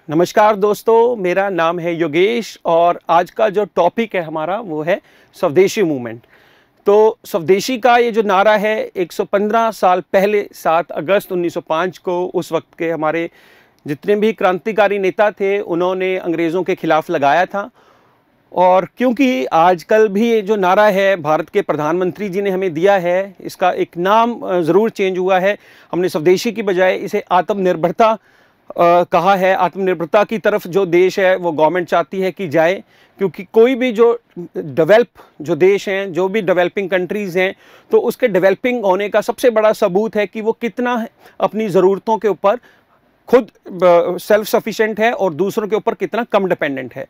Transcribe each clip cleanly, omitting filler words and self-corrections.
नमस्कार दोस्तों, मेरा नाम है योगेश और आज का जो टॉपिक है हमारा वो है स्वदेशी मूवमेंट। तो स्वदेशी का ये जो नारा है 115 साल पहले 7 अगस्त 1905 को उस वक्त के हमारे जितने भी क्रांतिकारी नेता थे उन्होंने अंग्रेज़ों के खिलाफ लगाया था। और क्योंकि आजकल भी ये जो नारा है भारत के प्रधानमंत्री जी ने हमें दिया है, इसका एक नाम ज़रूर चेंज हुआ है। हमने स्वदेशी की बजाय इसे आत्मनिर्भरता कहा है। आत्मनिर्भरता की तरफ जो देश है वो गवर्नमेंट चाहती है कि जाए, क्योंकि कोई भी जो जो देश हैं, जो भी डेवलपिंग कंट्रीज़ हैं, तो उसके डेवलपिंग होने का सबसे बड़ा सबूत है कि वो कितना अपनी ज़रूरतों के ऊपर खुद सेल्फ सफिशिएंट है और दूसरों के ऊपर कितना कम डिपेंडेंट है।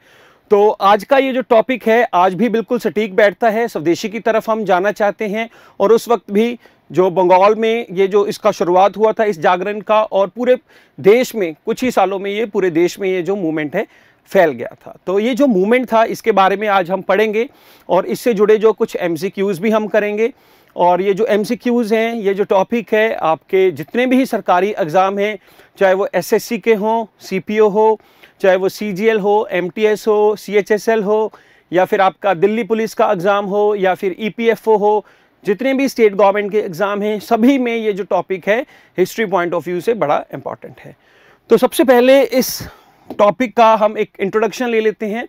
तो आज का ये जो टॉपिक है आज भी बिल्कुल सटीक बैठता है। स्वदेशी की तरफ हम जाना चाहते हैं और उस वक्त भी जो बंगाल में ये जो इसका शुरुआत हुआ था इस जागरण का, और पूरे देश में कुछ ही सालों में ये पूरे देश में ये जो मूवमेंट है फैल गया था। तो ये जो मूवमेंट था इसके बारे में आज हम पढ़ेंगे और इससे जुड़े जो कुछ MCQs भी हम करेंगे। और ये जो MCQs हैं, ये जो टॉपिक है आपके जितने भी सरकारी एग्ज़ाम हैं, चाहे वो SSC के हों, CPO हो, चाहे वो CGL हो, MTS हो, CHSL हो, या फिर आपका दिल्ली पुलिस का एग्ज़ाम हो, या फिर EPFO हो, जितने भी स्टेट गवर्नमेंट के एग्ज़ाम हैं सभी में ये जो टॉपिक है हिस्ट्री पॉइंट ऑफ व्यू से बड़ा इम्पॉर्टेंट है। तो सबसे पहले इस टॉपिक का हम एक इंट्रोडक्शन ले लेते हैं।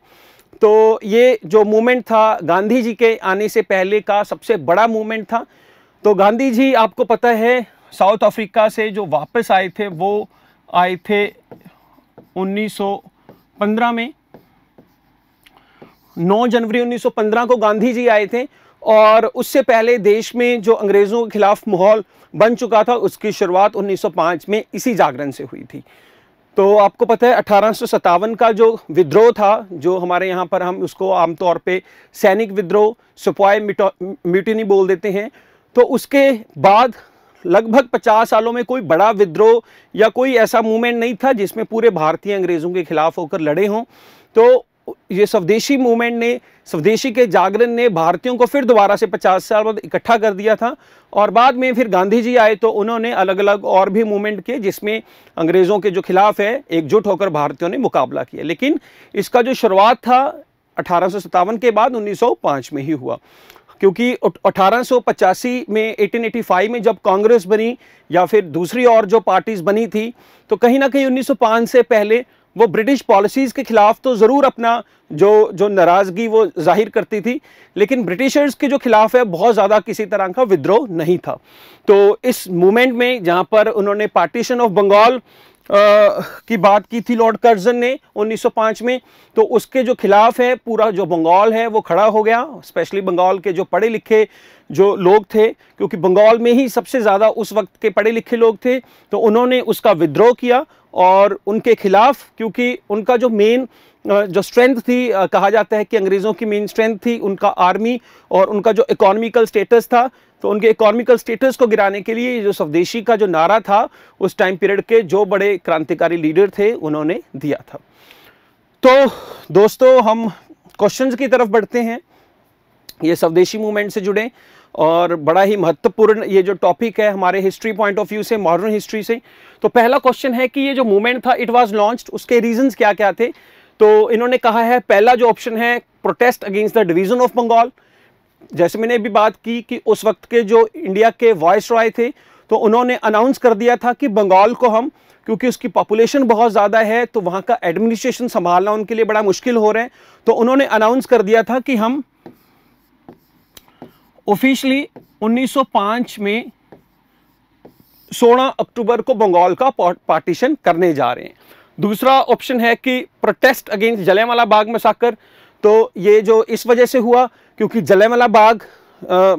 तो ये जो मूवमेंट था गांधी जी के आने से पहले का सबसे बड़ा मूवमेंट था। तो गांधी जी आपको पता है साउथ अफ्रीका से जो वापस आए थे वो आए थे 1915 में। 9 जनवरी 1915 को गांधी जी आए थे और उससे पहले देश में जो अंग्रेज़ों के खिलाफ माहौल बन चुका था उसकी शुरुआत 1905 में इसी जागरण से हुई थी। तो आपको पता है 1857 का जो विद्रोह था, जो हमारे यहाँ पर हम उसको आमतौर पे सैनिक विद्रोह, सिपाही म्यूटिनी बोल देते हैं। तो उसके बाद लगभग 50 सालों में कोई बड़ा विद्रोह या कोई ऐसा मूवमेंट नहीं था जिसमें पूरे भारतीय अंग्रेज़ों के खिलाफ होकर लड़े हों। तो ये स्वदेशी मूवमेंट ने, स्वदेशी के जागरण ने भारतीयों को फिर दोबारा से 50 साल बाद इकट्ठा कर दिया था। और बाद में फिर गांधी जी आए तो उन्होंने अलग अलग और भी मूवमेंट किए जिसमें अंग्रेज़ों के जो खिलाफ है एकजुट होकर भारतीयों ने मुकाबला किया। लेकिन इसका जो शुरुआत था 1857 के बाद 1905 में ही हुआ, क्योंकि 1885 में 1885 में जब कांग्रेस बनी या फिर दूसरी और जो पार्टीज बनी थी, तो कहीं ना कहीं 1905 से पहले वो ब्रिटिश पॉलिसीज़ के खिलाफ तो ज़रूर अपना जो नाराज़गी वो जाहिर करती थी, लेकिन ब्रिटिशर्स के जो खिलाफ है बहुत ज़्यादा किसी तरह का विद्रोह नहीं था। तो इस मूवमेंट में जहाँ पर उन्होंने पार्टीशन ऑफ बंगाल की बात की थी लॉर्ड कर्जन ने 1905 में, तो उसके जो खिलाफ है पूरा जो बंगाल है वो खड़ा हो गया। स्पेशली बंगाल के जो पढ़े लिखे जो लोग थे, क्योंकि बंगाल में ही सबसे ज़्यादा उस वक्त के पढ़े लिखे लोग थे, तो उन्होंने उसका विद्रोह किया और उनके खिलाफ, क्योंकि उनका जो मेन जो स्ट्रेंथ थी, कहा जाता है कि अंग्रेज़ों की मेन स्ट्रेंथ थी उनका आर्मी और उनका जो इकोनॉमिकल स्टेटस था, तो उनके इकोनॉमिकल स्टेटस को गिराने के लिए जो स्वदेशी का जो नारा था उस टाइम पीरियड के जो बड़े क्रांतिकारी लीडर थे उन्होंने दिया था। तो दोस्तों हम क्वेश्चंस की तरफ बढ़ते हैं ये स्वदेशी मूवमेंट से जुड़े, और बड़ा ही महत्वपूर्ण ये जो टॉपिक है हमारे हिस्ट्री पॉइंट ऑफ व्यू से, मॉडर्न हिस्ट्री से। तो पहला क्वेश्चन है कि ये जो मूवमेंट था इट वाज लॉन्च्ड, उसके रीजंस क्या क्या थे। तो इन्होंने कहा है, पहला जो ऑप्शन है protest against the division of Bengal. जैसे मैंने अभी बात की कि उस वक्त के जो इंडिया के वॉइस रॉय थे, तो उन्होंने अनाउंस कर दिया था कि बंगाल को हम, क्योंकि उसकी पॉपुलेशन बहुत ज़्यादा है तो वहाँ का एडमिनिस्ट्रेशन संभालना उनके लिए बड़ा मुश्किल हो रहा है, तो उन्होंने अनाउंस कर दिया था कि हम ऑफिशियली 1905 में 16 अक्टूबर को बंगाल का पार्टीशन करने जा रहे हैं। दूसरा ऑप्शन है कि प्रोटेस्ट अगेंस्ट जलियांवाला बाग मैसाकर। तो ये जो इस वजह से हुआ क्योंकि जलियांवाला बाग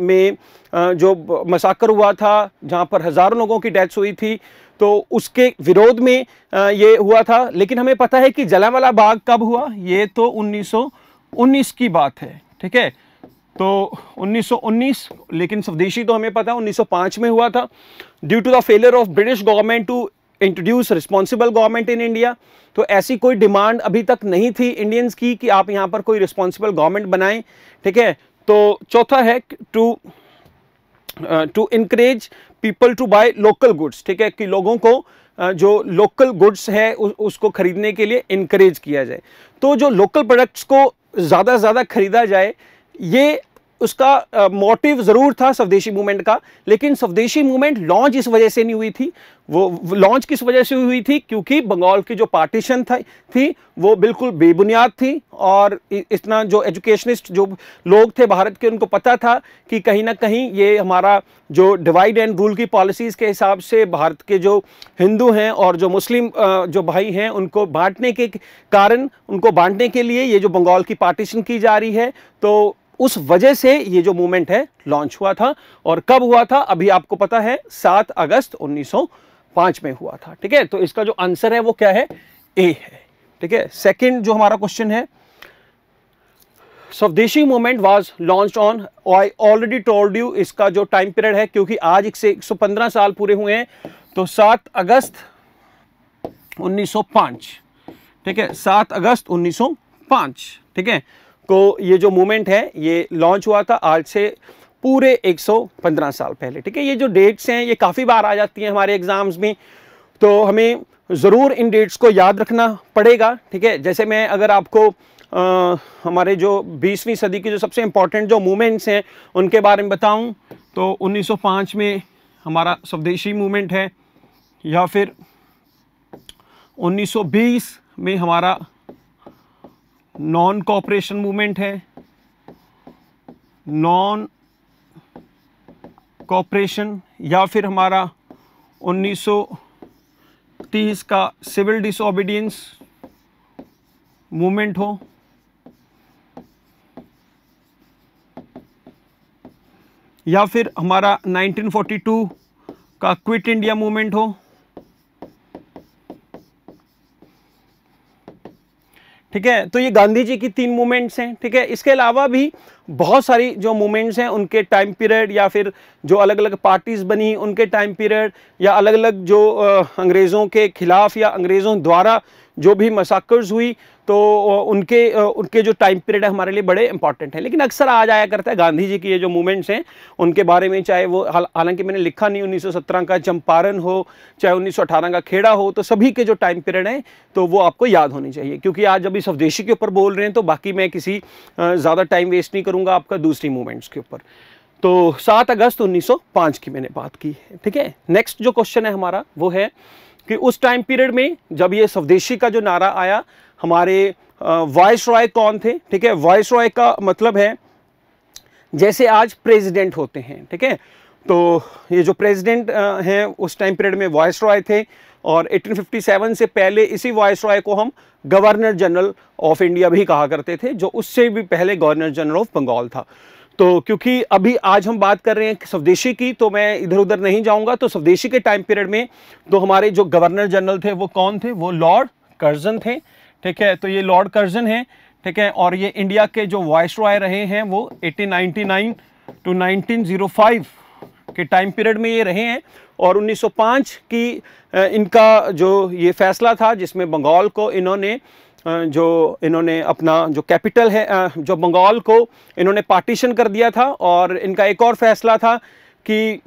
में जो मैसाकर हुआ था जहाँ पर हज़ारों लोगों की डेथ्स हुई थी, तो उसके विरोध में ये हुआ था। लेकिन हमें पता है कि जलियांवाला बाग कब हुआ, ये तो 1919 की बात है, ठीक है। तो 1919, लेकिन स्वदेशी तो हमें पता है 1905 में हुआ था, due to the failure of British government to introduce responsible government in India. तो ऐसी कोई डिमांड अभी तक नहीं थी इंडियंस की कि आप यहाँ पर कोई रिस्पॉन्सिबल गवर्नमेंट बनाएं, ठीक है। तो चौथा है to encourage people to buy local goods, ठीक है, कि लोगों को जो लोकल गुड्स है उसको खरीदने के लिए इनकरेज किया जाए। तो जो लोकल प्रोडक्ट्स को ज़्यादा से ज़्यादा खरीदा जाए, ये उसका मोटिव ज़रूर था स्वदेशी मूवमेंट का। लेकिन स्वदेशी मूवमेंट लॉन्च इस वजह से नहीं हुई थी। वो लॉन्च किस वजह से हुई थी? क्योंकि बंगाल की जो पार्टीशन थी वो बिल्कुल बेबुनियाद थी, और इतना जो एजुकेशनिस्ट जो लोग थे भारत के, उनको पता था कि कहीं ना कहीं ये हमारा जो डिवाइड एंड रूल की पॉलिसीज़ के हिसाब से भारत के जो हिंदू हैं और जो मुस्लिम जो भाई हैं उनको बांटने के कारण, उनको बांटने के लिए ये जो बंगाल की पार्टीशन की जा रही है, तो उस वजह से ये जो मूवमेंट है लॉन्च हुआ था। और कब हुआ था? अभी आपको पता है, 7 अगस्त 1905 में हुआ था। ठीक है, तो इसका जो आंसर है वो क्या है? ए है। ठीक है, सेकंड जो हमारा क्वेश्चन है, स्वदेशी movement was launched on, I already told you इसका जो टाइम पीरियड है, क्योंकि आज इससे 115 साल पूरे हुए हैं, तो 7 अगस्त 1905। ठीक है, 7 अगस्त 1905। ठीक है, तो ये जो मूवमेंट है ये लॉन्च हुआ था आज से पूरे 115 साल पहले। ठीक है, ये जो डेट्स हैं ये काफ़ी बार आ जाती हैं हमारे एग्जाम्स में, तो हमें ज़रूर इन डेट्स को याद रखना पड़ेगा। ठीक है, जैसे मैं अगर आपको हमारे जो 20वीं सदी की जो सबसे इम्पॉर्टेंट जो मूवमेंट्स हैं उनके बारे में बताऊं, तो 1905 में हमारा स्वदेशी मूवमेंट है, या फिर 1920 में हमारा नॉन कोऑपरेशन मूवमेंट है, नॉन कोऑपरेशन, या फिर हमारा 1930 का सिविल डिसओबीडियंस मूवमेंट हो, या फिर हमारा 1942 का क्विट इंडिया मूवमेंट हो। ठीक है, तो ये गांधी जी की 3 मूवमेंट्स हैं। ठीक है, इसके अलावा भी बहुत सारी जो मूवमेंट्स हैं उनके टाइम पीरियड, या फिर जो अलग अलग पार्टीज बनी उनके टाइम पीरियड, या अलग अलग जो अंग्रेज़ों के खिलाफ या अंग्रेज़ों द्वारा जो भी मसाकर्स हुई, तो उनके जो टाइम पीरियड है हमारे लिए बड़े इंपॉर्टेंट है। लेकिन अक्सर आ जाया करता है गांधी जी की ये जो मूवमेंट्स हैं उनके बारे में, चाहे वो हालांकि मैंने लिखा नहीं, 1917 का चंपारण हो, चाहे 1918 का खेड़ा हो, तो सभी के जो टाइम पीरियड हैं तो वो आपको याद होनी चाहिए। क्योंकि आज अभी स्वदेशी के ऊपर बोल रहे हैं, तो बाकी मैं किसी ज़्यादा टाइम वेस्ट नहीं करूँगा आपका दूसरी मूवमेंट्स के ऊपर। तो 7 अगस्त 1905 की मैंने बात की है। ठीक है, नेक्स्ट जो क्वेश्चन है हमारा वो है कि उस टाइम पीरियड में जब ये स्वदेशी का जो नारा आया, हमारे वाइस रॉय कौन थे? ठीक है, वाइस रॉय का मतलब है जैसे आज प्रेसिडेंट होते हैं। ठीक है, तो ये जो प्रेसिडेंट हैं उस टाइम पीरियड में वाइस रॉय थे, और 1857 से पहले इसी वाइस रॉय को हम गवर्नर जनरल ऑफ इंडिया भी कहा करते थे, जो उससे भी पहले गवर्नर जनरल ऑफ बंगाल था। तो क्योंकि अभी आज हम बात कर रहे हैं स्वदेशी की, तो मैं इधर उधर नहीं जाऊंगा। तो स्वदेशी के टाइम पीरियड में तो हमारे जो गवर्नर जनरल थे वो कौन थे? वो लॉर्ड कर्जन थे। ठीक है, तो ये लॉर्ड कर्जन हैं। ठीक है, और ये इंडिया के जो वाइस रॉय रहे हैं वो 1899 टू 1905 के टाइम पीरियड में ये रहे हैं। और 1905 की इनका जो ये फैसला था जिसमें बंगाल को इन्होंने अपना जो कैपिटल है जो बंगाल को इन्होंने पार्टीशन कर दिया था। और इनका एक और फैसला था कि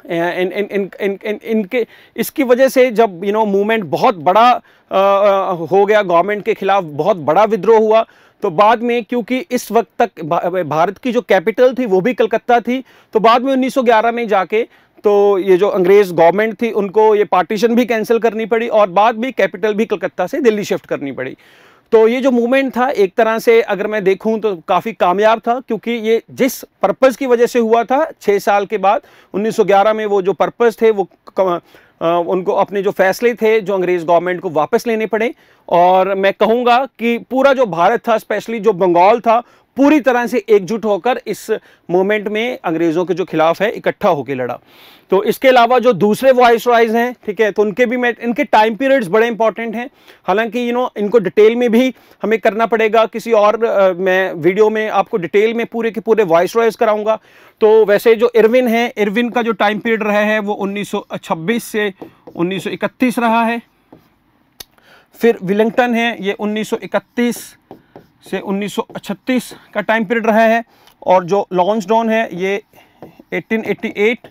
इनके इसकी वजह से जब मूवमेंट बहुत बड़ा हो गया, गवर्नमेंट के खिलाफ बहुत बड़ा विद्रोह हुआ, तो बाद में क्योंकि इस वक्त तक भारत की जो कैपिटल थी वो भी कलकत्ता थी, तो बाद में 1911 में जाके तो ये जो अंग्रेज गवर्नमेंट थी उनको ये पार्टीशन भी कैंसिल करनी पड़ी, और बाद में कैपिटल भी कलकत्ता से दिल्ली शिफ्ट करनी पड़ी। तो ये जो मूवमेंट था एक तरह से अगर मैं देखूं तो काफ़ी कामयाब था, क्योंकि ये जिस पर्पज़ की वजह से हुआ था 6 साल के बाद 1911 में, वो जो पर्पज़ थे वो उनको अपने जो फैसले थे जो अंग्रेज़ गवर्नमेंट को वापस लेने पड़े। और मैं कहूँगा कि पूरा जो भारत था, स्पेशली जो बंगाल था, पूरी तरह से एकजुट होकर इस मूवमेंट में अंग्रेज़ों के जो खिलाफ है इकट्ठा होकर लड़ा। तो इसके अलावा जो दूसरे वॉइस रॉयज हैं, ठीक है, तो उनके भी इनके टाइम पीरियड्स बड़े इंपॉर्टेंट हैं। हालांकि इनको डिटेल में भी हमें करना पड़ेगा, किसी और मैं वीडियो में आपको डिटेल में पूरे के पूरे वॉइस रॉयज कराऊंगा। तो वैसे जो इरविन है, इरविन का जो टाइम पीरियड रहा है वो 1926 से 1931 रहा है। फिर विलिंगटन है, ये 1931 से 1936 का टाइम पीरियड रहा है। और जो लॉन्सडाउन है ये 1888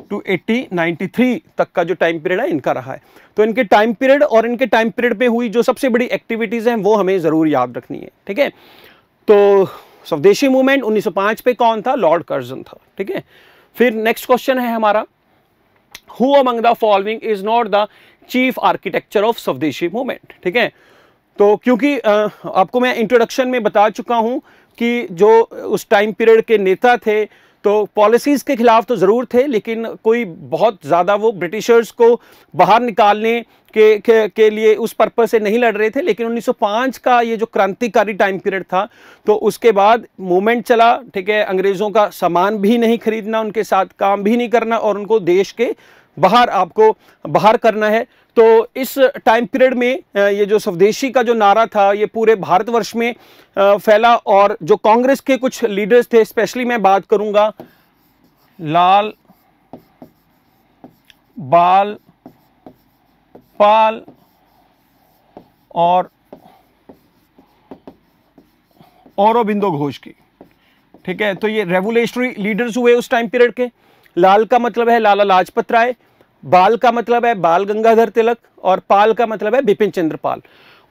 टू 1893 तक का जो टाइम पीरियड है इनका रहा है। तो इनके टाइम पीरियड और इनके टाइम पीरियड में हुई जो सबसे बड़ी एक्टिविटीज़ हैं वो हमें ज़रूर याद रखनी है, ठीक है। तो स्वदेशी मूवमेंट 1905 पे कौन था? लॉर्ड कर्जन था, ठीक है। फिर नेक्स्ट क्वेश्चन है हमारा, who among the following is not the chief architecture of स्वदेशी मूवमेंट, ठीक है। तो क्योंकि आपको मैं इंट्रोडक्शन में बता चुका हूं कि जो उस टाइम पीरियड के नेता थे तो पॉलिसीज़ के खिलाफ तो ज़रूर थे, लेकिन कोई बहुत ज़्यादा वो ब्रिटिशर्स को बाहर निकालने के लिए उस पर्पस से नहीं लड़ रहे थे। लेकिन 1905 का ये जो क्रांतिकारी टाइम पीरियड था तो उसके बाद मूवमेंट चला, ठीक है। अंग्रेज़ों का सामान भी नहीं खरीदना, उनके साथ काम भी नहीं करना और उनको देश के बाहर आपको बाहर करना है। तो इस टाइम पीरियड में ये जो स्वदेशी का जो नारा था ये पूरे भारतवर्ष में फैला और जो कांग्रेस के कुछ लीडर्स थे, स्पेशली मैं बात करूंगा लाल बाल पाल और औरोबिंदो घोष की, ठीक है। तो ये रेवोल्यूशनरी लीडर्स हुए उस टाइम पीरियड के। लाल का मतलब है लाला लाजपत राय, बाल का मतलब है बाल गंगाधर तिलक और पाल का मतलब है बिपिन चंद्र पाल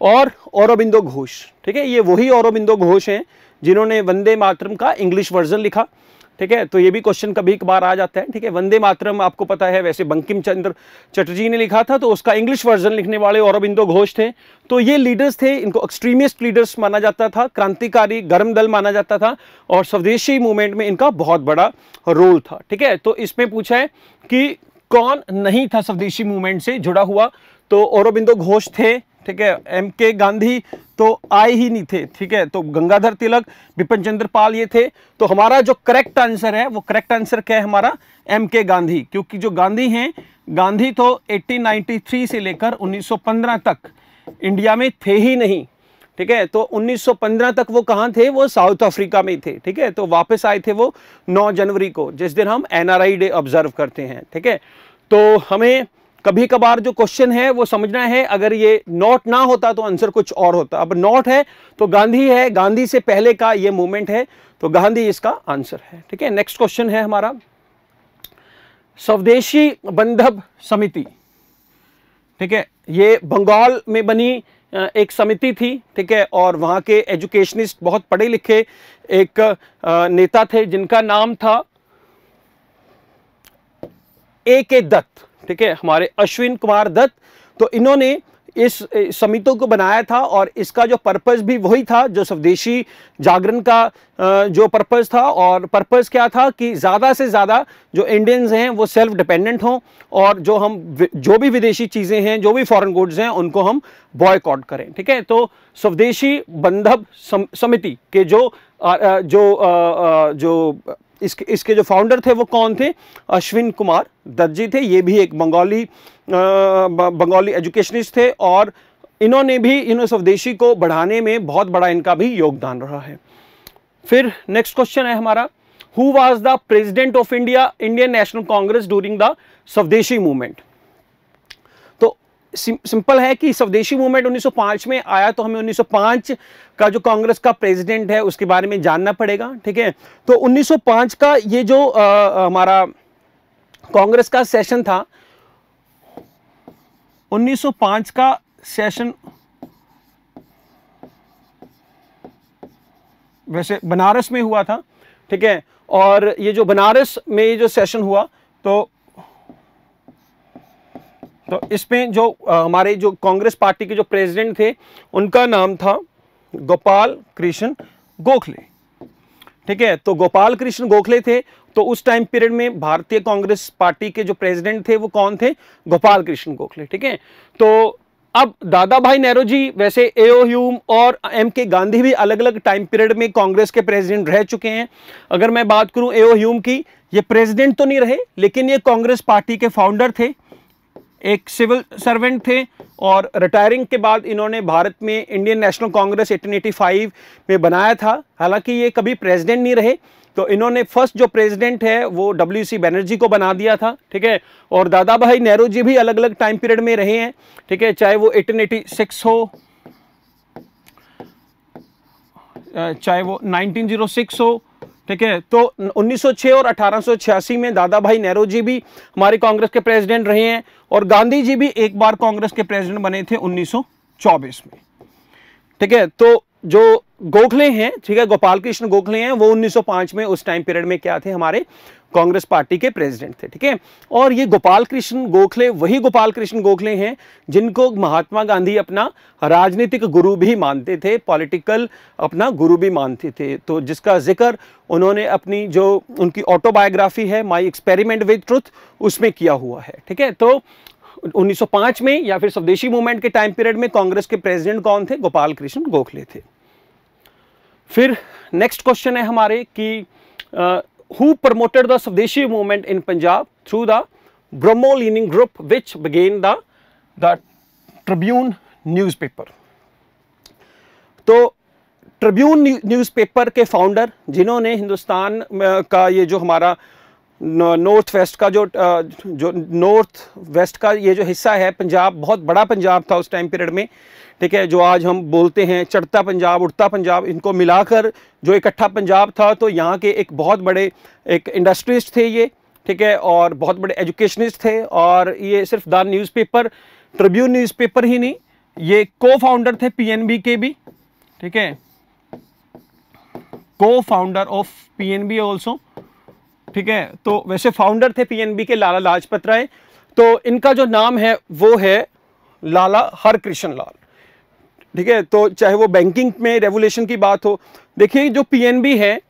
और औरोबिंदो घोष, ठीक है। ये वही औरोबिंदो घोष हैं जिन्होंने वंदे मातरम का इंग्लिश वर्जन लिखा, ठीक है। तो ये भी क्वेश्चन कभी कभार आ जाता है, ठीक है। वंदे मातरम आपको पता है वैसे बंकिम चंद्र चटर्जी ने लिखा था, तो उसका इंग्लिश वर्जन लिखने वाले औरोबिंदो घोष थे। तो ये लीडर्स थे, इनको एक्सट्रीमिस्ट लीडर्स माना जाता था, क्रांतिकारी गर्म दल माना जाता था और स्वदेशी मूवमेंट में इनका बहुत बड़ा रोल था, ठीक है। तो इसमें पूछा है कि कौन नहीं था स्वदेशी मूवमेंट से जुड़ा हुआ, तो औरोबिंदो घोष थे, ठीक है। एम.के. गांधी तो आए ही नहीं थे, ठीक है। तो गंगाधर तिलक, बिपिन चंद्र पाल ये थे। तो हमारा जो करेक्ट आंसर है वो करेक्ट आंसर क्या है हमारा? एम.के. गांधी, क्योंकि जो गांधी हैं, गांधी तो 1893 से लेकर 1915 तक इंडिया में थे ही नहीं, ठीक है। तो 1915 तक वो कहाँ थे? वो साउथ अफ्रीका में थे, ठीक है। तो वापस आए थे वो 9 जनवरी को, जिस दिन हम NRI डे ऑब्जर्व करते हैं, ठीक है। तो हमें कभी कभार जो क्वेश्चन है वो समझना है, अगर ये नॉट ना होता तो आंसर कुछ और होता। अब नॉट है तो गांधी है, गांधी से पहले का ये मूवमेंट है, तो गांधी इसका आंसर है, ठीक है। नेक्स्ट क्वेश्चन है हमारा, स्वदेशी बंधब समिति, ठीक है। ये बंगाल में बनी एक समिति थी, ठीक है। और वहाँ के एजुकेशनिस्ट बहुत पढ़े लिखे एक नेता थे जिनका नाम था A.K. दत्त, ठीक है, हमारे अश्विन कुमार दत्त। तो इन्होंने इस समिति को बनाया था और इसका जो पर्पस भी वही था जो स्वदेशी जागरण का जो पर्पस था। और पर्पस क्या था कि ज़्यादा से ज़्यादा जो इंडियंस हैं वो सेल्फ डिपेंडेंट हों और जो भी विदेशी चीज़ें हैं, जो भी फॉरेन गुड्स हैं, उनको हम बॉयकॉट करें, ठीक है। तो स्वदेशी बंधब समिति के इसके जो फाउंडर थे वो कौन थे? अश्विन कुमार दत्त जी थे। ये भी एक बंगाली एजुकेशनिस्ट थे और इन्होंने भी स्वदेशी को बढ़ाने में बहुत बड़ा इनका भी योगदान रहा है। फिर नेक्स्ट क्वेश्चन है हमारा, who was the president of Indian national Congress during the स्वदेशी मूवमेंट? तो सिंपल है कि स्वदेशी मूवमेंट 1905 में आया, तो हमें 1905 का जो कांग्रेस का प्रेसिडेंट है उसके बारे में जानना पड़ेगा, ठीक है। तो 1905 का ये जो हमारा कांग्रेस का सेशन था, 1905 का सेशन वैसे बनारस में हुआ था, ठीक है। और ये जो बनारस में ये जो सेशन हुआ तो इसमें जो हमारे जो कांग्रेस पार्टी के जो प्रेसिडेंट थे उनका नाम था गोपाल कृष्ण गोखले, ठीक है। तो गोपाल कृष्ण गोखले थे। तो उस टाइम पीरियड में भारतीय कांग्रेस पार्टी के जो प्रेसिडेंट थे वो कौन थे? गोपाल कृष्ण गोखले, ठीक है। तो अब दादा भाई नेहरू जी, वैसे A.O. ह्यूम और M.K. गांधी भी अलग अलग टाइम पीरियड में कांग्रेस के प्रेसिडेंट रह चुके हैं। अगर मैं बात करूं A.O. ह्यूम की, ये प्रेसिडेंट तो नहीं रहे लेकिन ये कांग्रेस पार्टी के फाउंडर थे, एक सिविल सर्वेंट थे और रिटायरिंग के बाद इन्होंने भारत में इंडियन नेशनल कांग्रेस 1885 में बनाया था। हालांकि ये कभी प्रेसिडेंट नहीं रहे, तो इन्होंने फर्स्ट जो प्रेसिडेंट है वो W.C. बनर्जी को बना दिया था, ठीक है। और दादा भाई नेहरू जी भी अलग अलग टाइम पीरियड में रहे हैं, ठीक है, चाहे वो 1886 हो, चाहे वो 1906 हो, ठीक है। तो 1906 और 1886 में दादा भाई नेहरू जी भी हमारे कांग्रेस के प्रेसिडेंट रहे हैं और गांधी जी भी एक बार कांग्रेस के प्रेसिडेंट बने थे 1924 में। ठीक है। तो जो गोखले हैं, ठीक है, गोपाल कृष्ण गोखले हैं, वो 1905 में उस टाइम पीरियड में क्या थे, हमारे कांग्रेस पार्टी के प्रेसिडेंट थे। ठीक है। और ये गोपाल कृष्ण गोखले वही गोपाल कृष्ण गोखले हैं जिनको महात्मा गांधी अपना राजनीतिक गुरु भी मानते थे, पॉलिटिकल अपना गुरु भी मानते थे। तो जिसका जिक्र उन्होंने अपनी जो उनकी ऑटोबायोग्राफी है माई एक्सपेरिमेंट विद ट्रुथ उसमें किया हुआ है। ठीक है। तो 1905 में या फिर स्वदेशी मूवमेंट के टाइम पीरियड में कांग्रेस के प्रेसिडेंट कौन थे, गोपाल कृष्ण गोखले थे। फिर नेक्स्ट क्वेश्चन है हमारे कि who promoted the Swadeshi movement in Punjab through the Brahmo-leaning group which began the Tribune newspaper। तो ट्रिब्यून न्यूज़पेपर के फाउंडर जिन्होंने हिंदुस्तान का ये जो हमारा नॉर्थ वेस्ट का जो नॉर्थ वेस्ट का ये जो हिस्सा है पंजाब, बहुत बड़ा पंजाब था उस टाइम पीरियड में। ठीक है। जो आज हम बोलते हैं चढ़ता पंजाब, उड़ता पंजाब, इनको मिलाकर जो इकट्ठा पंजाब था, तो यहाँ के एक बहुत बड़े एक इंडस्ट्रिस्ट थे ये। ठीक है। और बहुत बड़े एजुकेशनिस्ट थे। और ये सिर्फ द न्यूज़पेपर ट्रिब्यून न्यूज़पेपर ही नहीं, ये को फाउंडर थे पीएनबी के भी। ठीक है। को फाउंडर ऑफ पीएनबी ऑल्सो। ठीक है। तो वैसे फाउंडर थे पीएनबी के लाला लाजपत राय। तो इनका जो नाम है वो है लाला हरकृष्ण लाल। ठीक है। तो चाहे वो बैंकिंग में रेवोल्यूशन की बात हो, देखिए जो पीएनबी है,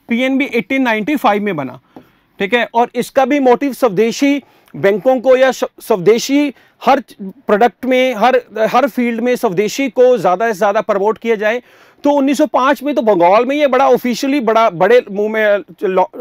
पीएनबी 1895 में बना। ठीक है। और इसका भी मोटिव स्वदेशी बैंकों को या स्वदेशी हर प्रोडक्ट में हर फील्ड में स्वदेशी को ज़्यादा से ज़्यादा प्रमोट किया जाए। तो 1905 में तो बंगाल में ये बड़ा ऑफिशियली बड़े मुंह में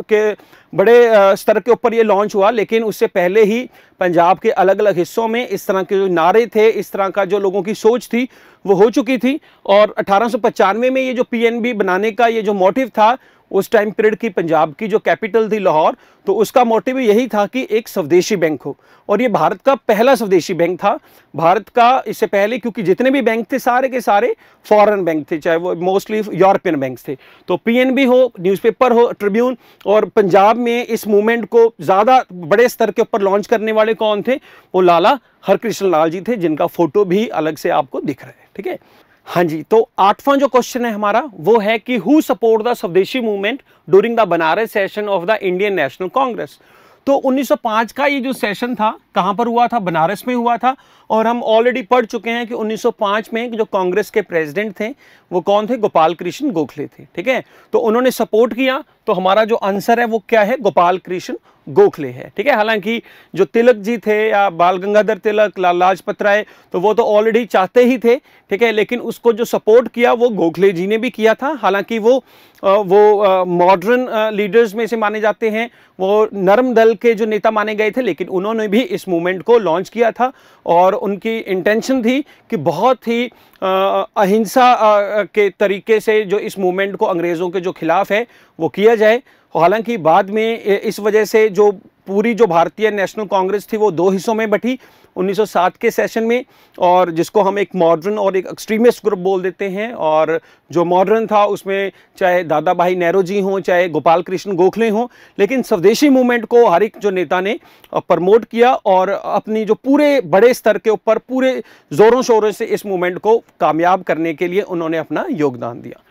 के बड़े स्तर के ऊपर ये लॉन्च हुआ, लेकिन उससे पहले ही पंजाब के अलग अलग हिस्सों में इस तरह के जो नारे थे, इस तरह का जो लोगों की सोच थी वो हो चुकी थी। और 1895 में ये जो पीएनबी बनाने का ये जो मोटिव था, उस टाइम पीरियड की पंजाब की जो कैपिटल थी लाहौर, तो उसका मोटिव यही था कि एक स्वदेशी बैंक हो। और ये भारत का पहला स्वदेशी बैंक था। भारत का इससे पहले क्योंकि जितने भी बैंक थे सारे के सारे फॉरेन बैंक थे, चाहे वो मोस्टली यूरोपियन बैंक्स थे। तो पीएनबी हो, न्यूज़पेपर हो, ट्रिब्यून, और पंजाब में इस मूवमेंट को ज़्यादा बड़े स्तर के ऊपर लॉन्च करने वाले कौन थे, वो लाला हरकृष्ण लाल जी थे, जिनका फोटो भी अलग से आपको दिख रहा है। ठीक है। हाँ जी। तो 8वां जो क्वेश्चन है हमारा वो है कि हु सपोर्ट द स्वदेशी movement during the Banaras session of the Indian national Congress. तो 1905 का ये जो सेशन था कहाँ पर हुआ था, बनारस में हुआ था। और हम ऑलरेडी पढ़ चुके हैं कि 1905 में जो कांग्रेस के प्रेसिडेंट थे वो कौन थे, गोपाल कृष्ण गोखले थे। ठीक है। तो उन्होंने सपोर्ट किया, तो हमारा जो आंसर है वो क्या है, गोपाल कृष्ण गोखले है। ठीक है। हालांकि जो तिलक जी थे या बाल गंगाधर तिलक, लाला लाजपत राय, तो वो तो ऑलरेडी चाहते ही थे। ठीक है। लेकिन उसको जो सपोर्ट किया वो गोखले जी ने भी किया था। हालांकि वो मॉडर्न लीडर्स में से माने जाते हैं, वो नरम दल के जो नेता माने गए थे, लेकिन उन्होंने भी इस मूवमेंट को लॉन्च किया था। और उनकी इंटेंशन थी कि बहुत ही अहिंसा के तरीके से जो इस मूवमेंट को अंग्रेज़ों के जो खिलाफ है वो किया जाए। हालांकि बाद में इस वजह से जो पूरी जो भारतीय नेशनल कांग्रेस थी वो दो हिस्सों में बटी 1907 के सेशन में, और जिसको हम एक मॉडर्न और एक एक्सट्रीमिस्ट ग्रुप बोल देते हैं। और जो मॉडर्न था उसमें चाहे दादा भाई नेहरू जी हों, चाहे गोपाल कृष्ण गोखले हों, लेकिन स्वदेशी मूवमेंट को हर एक जो नेता ने प्रमोट किया और अपनी जो पूरे बड़े स्तर के ऊपर पूरे ज़ोरों शोरों से इस मूवमेंट को कामयाब करने के लिए उन्होंने अपना योगदान दिया।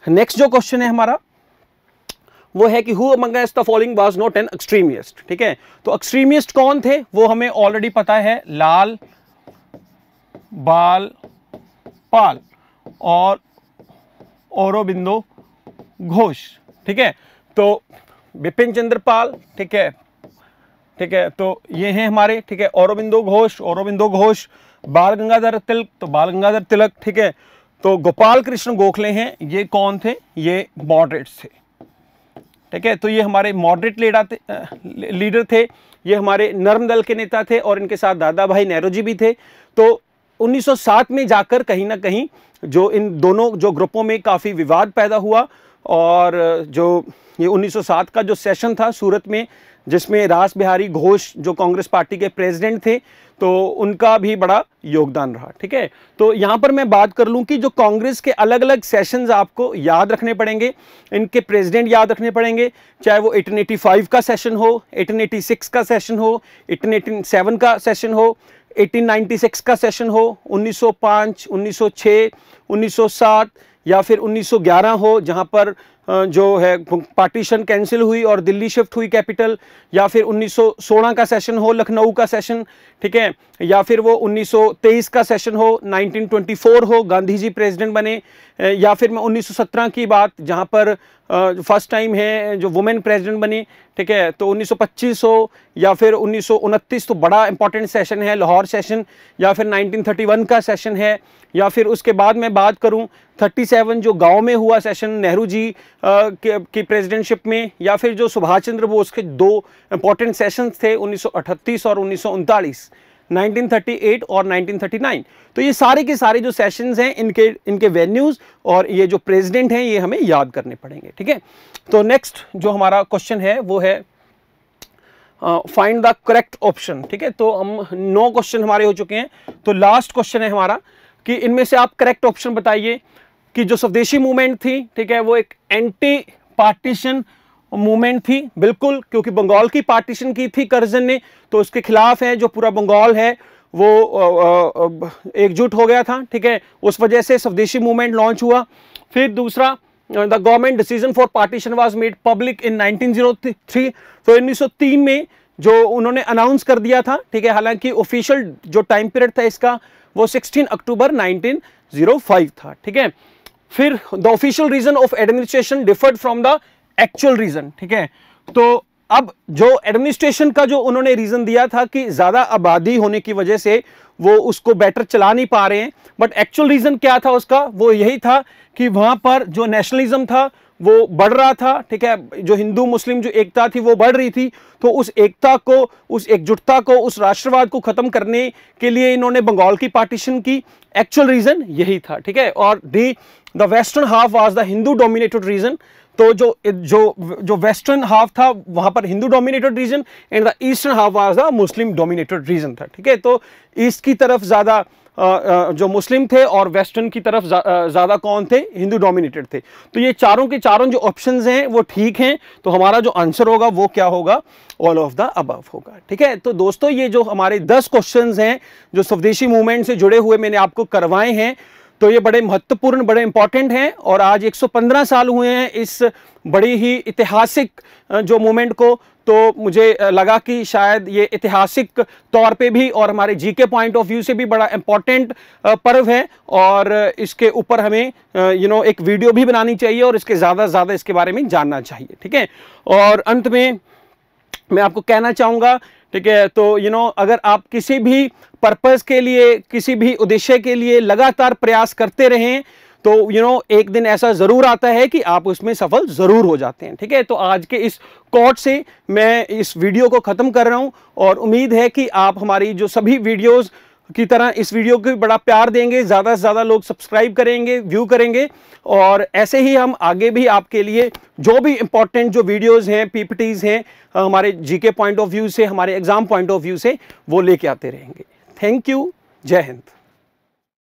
नेक्स्ट जो क्वेश्चन है हमारा वो है कि who amongst the following was not an extremist. ठीक है। तो एक्सट्रीमिस्ट कौन थे वो हमें ऑलरेडी पता है, लाल बाल पाल और औरोबिंदो घोष। ठीक है। तो बिपिन चंद्र पाल, ठीक है, ठीक है, तो ये हैं हमारे, ठीक है, औरोबिंदो घोष, बाल गंगाधर तिलक, तो बाल गंगाधर तिलक। ठीक है। तो गोपाल कृष्ण गोखले हैं, ये कौन थे, ये मॉडरेट्स थे। ठीक है। तो ये हमारे मॉडरेट लीडर थे, ये हमारे नरम दल के नेता थे, और इनके साथ दादा भाई नेहरू जी भी थे। तो 1907 में जाकर कहीं ना कहीं जो इन दोनों जो ग्रुपों में काफ़ी विवाद पैदा हुआ, और जो ये 1907 का जो सेशन था सूरत में, जिसमें रास बिहारी घोष जो कांग्रेस पार्टी के प्रेसिडेंट थे, तो उनका भी बड़ा योगदान रहा। ठीक है, तो यहाँ पर मैं बात कर लूँ कि जो कांग्रेस के अलग अलग सेशंस आपको याद रखने पड़ेंगे, इनके प्रेसिडेंट याद रखने पड़ेंगे, चाहे वो 1885 का सेशन हो, 1886 का सेशन हो, 1887 का सेशन हो, 1896 का सेशन हो, 1905, 1906, 1907 या फिर 1911 हो जहाँ पर जो है पार्टीशन कैंसिल हुई और दिल्ली शिफ्ट हुई कैपिटल, या फिर 1916 का सेशन हो, लखनऊ का सेशन। ठीक है, या फिर वो 1923 का सेशन हो, 1924 हो, गांधी जी प्रेसिडेंट बने, या फिर मैं 1917 की बात जहाँ पर फर्स्ट टाइम है जो वुमेन प्रेसिडेंट बनी। ठीक है, तो 1925 हो, या फिर 1929 तो बड़ा इंपॉर्टेंट सेशन है लाहौर सेशन, या फिर 1931 का सेशन है, या फिर उसके बाद मैं बात करूं 37 जो गांव में हुआ सेशन नेहरू जी की प्रेसिडेंटशिप में, या फिर जो सुभाष चंद्र बोस के दो इंपॉर्टेंट सेशंस थे 1938 और 1939, 1938 और 1939। तो ये सारे के सारे जो सेशंस हैं इनके वेन्यूज और ये जो प्रेसिडेंट हैं ये हमें याद करने पड़ेंगे। ठीक है, तो नेक्स्ट जो हमारा क्वेश्चन है वो है फाइंड द करेक्ट ऑप्शन। ठीक है, तो हम 9 क्वेश्चन हमारे हो चुके हैं, तो लास्ट क्वेश्चन है हमारा कि इनमें से आप करेक्ट ऑप्शन बताइए कि जो स्वदेशी मूवमेंट थी, ठीक है, वो एक एंटी पार्टीशन मूवमेंट थी, बिल्कुल, क्योंकि बंगाल की पार्टीशन की थी कर्जन ने, तो उसके खिलाफ है जो पूरा बंगाल है वो एकजुट हो गया था। ठीक है, उस वजह से स्वदेशी मूवमेंट लॉन्च हुआ। फिर दूसरा, the government decision for partition was made public in 1903, तो 1903 में जो उन्होंने अनाउंस कर दिया था। ठीक है, हालांकि ऑफिशियल जो टाइम पीरियड था इसका वो 16 अक्टूबर 1905 था। ठीक है, फिर the official reason of administration differed from the actual reason. ठीक है, तो अब जो एडमिनिस्ट्रेशन का जो उन्होंने रीजन दिया था कि ज्यादा आबादी होने की वजह से वो उसको बेटर चला नहीं पा रहे हैं, बट एक्चुअल रीजन क्या था उसका, वो यही था कि वहां पर जो नेशनलिज्म था वो बढ़ रहा था। ठीक है, जो हिंदू मुस्लिम जो एकता थी वो बढ़ रही थी, तो उस एकता को, उस एकजुटता को, उस राष्ट्रवाद को खत्म करने के लिए इन्होंने बंगाल की पार्टीशन की। एक्चुअल रीजन यही था। ठीक है, और the western half was the Hindu dominated region, तो जो वेस्टर्न हाफ था वहां पर Hindu dominated region and the eastern half was the Muslim dominated region था। ठीक है, तो ईस्ट की तरफ ज्यादा जो मुस्लिम थे और वेस्टर्न की तरफ ज्यादा कौन थे, हिंदू डोमिनेटेड थे। तो ये चारों के चारों जो ऑप्शंस हैं वो ठीक हैं, तो हमारा जो आंसर होगा वो क्या होगा, ऑल ऑफ द अबव होगा। ठीक है, तो दोस्तों ये जो हमारे 10 क्वेश्चंस हैं जो स्वदेशी मूवमेंट से जुड़े हुए मैंने आपको करवाए हैं, तो ये बड़े महत्वपूर्ण, बड़े इंपॉर्टेंट हैं, और आज 115 साल हुए हैं इस बड़ी ही ऐतिहासिक जो मूवमेंट को, तो मुझे लगा कि शायद ये ऐतिहासिक तौर पे भी और हमारे जीके पॉइंट ऑफ व्यू से भी बड़ा इंपॉर्टेंट पर्व है, और इसके ऊपर हमें एक वीडियो भी बनानी चाहिए और इसके ज़्यादा से ज़्यादा इसके बारे में जानना चाहिए। ठीक है, और अंत में मैं आपको कहना चाहूँगा, ठीक है, तो अगर आप किसी भी पर्पस के लिए, किसी भी उद्देश्य के लिए लगातार प्रयास करते रहें, तो एक दिन ऐसा जरूर आता है कि आप उसमें सफल जरूर हो जाते हैं। ठीक है, तो आज के इस कोट से मैं इस वीडियो को खत्म कर रहा हूं, और उम्मीद है कि आप हमारी जो सभी वीडियोस की तरह इस वीडियो को बड़ा प्यार देंगे, ज़्यादा से ज़्यादा लोग सब्सक्राइब करेंगे, व्यू करेंगे, और ऐसे ही हम आगे भी आपके लिए जो भी इंपॉर्टेंट जो वीडियोस हैं, पीपीटीज हैं, हमारे जीके पॉइंट ऑफ व्यू से, हमारे एग्जाम पॉइंट ऑफ व्यू से, वो लेके आते रहेंगे। थैंक यू, जय हिंद।